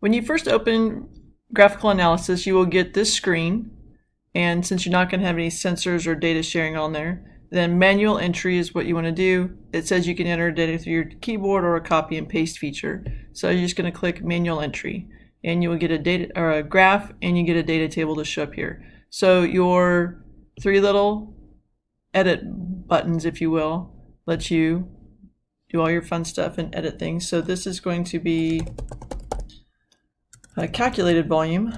When you first open graphical analysis, you will get this screen. And since you're not going to have any sensors or data sharing on there, then manual entry is what you want to do. It says you can enter data through your keyboard or a copy and paste feature. So you're just going to click manual entry, and you will get a data or a graph, and you get a data table to show up here. So your three little edit buttons, if you will, let you do all your fun stuff and edit things. So this is going to be a calculated volume.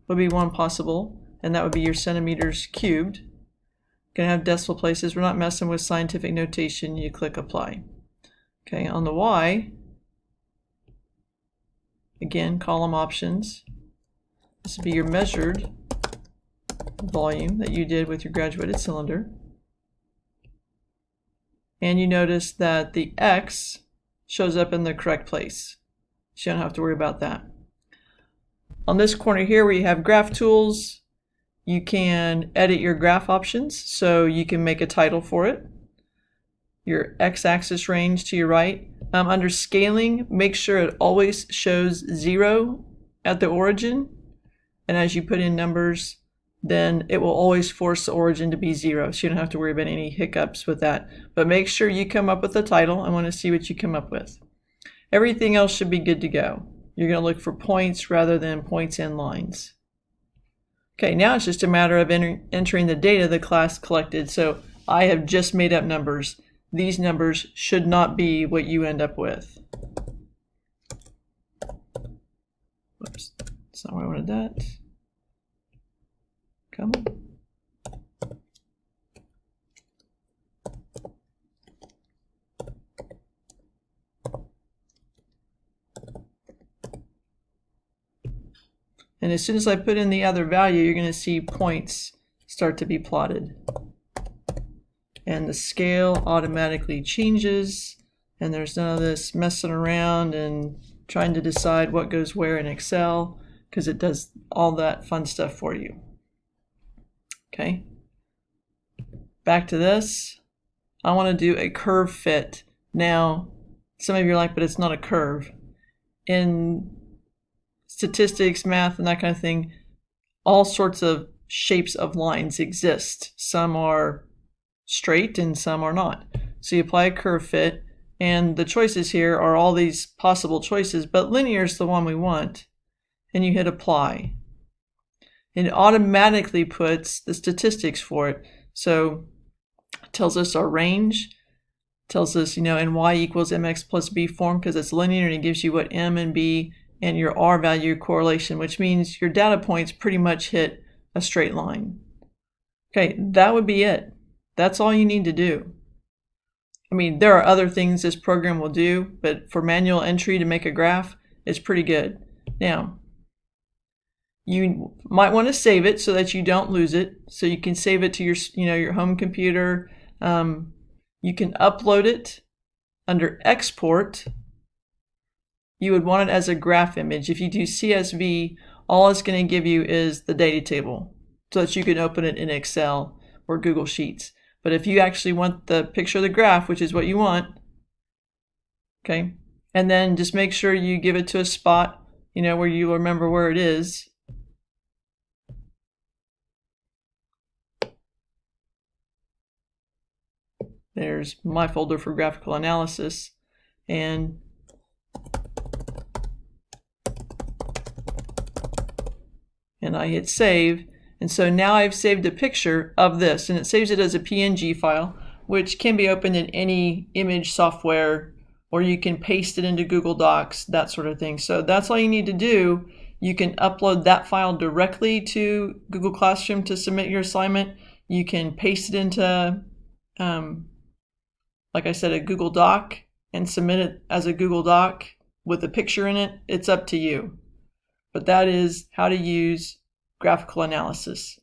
Would be one possible, and that would be your centimeters cubed. Gonna have decimal places. We're not messing with scientific notation. You click apply. Okay, on the Y, again, column options. This would be your measured volume that you did with your graduated cylinder. And you notice that the X shows up in the correct place. So you don't have to worry about that. On this corner here where you have graph tools, you can edit your graph options. So you can make a title for it. Your x-axis range to your right. Under scaling, make sure it always shows 0 at the origin. And as you put in numbers, then it will always force the origin to be 0. So you don't have to worry about any hiccups with that. But make sure you come up with a title. I want to see what you come up with. Everything else should be good to go. You're going to look for points rather than points and lines. Okay, now it's just a matter of entering the data the class collected. So I have just made up numbers. These numbers should not be what you end up with. Whoops, that's not where I wanted that. Come on. And as soon as I put in the other value, you're going to see points start to be plotted. And the scale automatically changes, and there's none of this messing around and trying to decide what goes where in Excel, because it does all that fun stuff for you. Okay. Back to this. I want to do a curve fit. Now, some of you are like, but it's not a curve. In statistics, math, and that kind of thing, all sorts of shapes of lines exist. Some are straight and some are not. So you apply a curve fit, and the choices here are all these possible choices, but linear is the one we want. And you hit apply. And it automatically puts the statistics for it. So it tells us our range, tells us, in y equals mx plus b form because it's linear, and it gives you what m and b and your R value correlation, which means your data points pretty much hit a straight line. Okay, that would be it. That's all you need to do. I mean, there are other things this program will do, but for manual entry to make a graph, it's pretty good. Now, you might want to save it so that you don't lose it. So you can save it to your, your home computer. You can upload it under export. You would want it as a graph image. If you do CSV, all it's going to give you is the data table so that you can open it in Excel or Google Sheets. But if you actually want the picture of the graph, which is what you want, okay, and then just make sure you give it to a spot, where you remember where it is. There's my folder for graphical analysis, and I hit save. And so now I've saved a picture of this, and it saves it as a PNG file, which can be opened in any image software, or you can paste it into Google Docs, that sort of thing. So that's all you need to do. You can upload that file directly to Google Classroom to submit your assignment. You can paste it into, like I said, a Google Doc and submit it as a Google Doc with a picture in it. It's up to you. But that is how to use graphical analysis.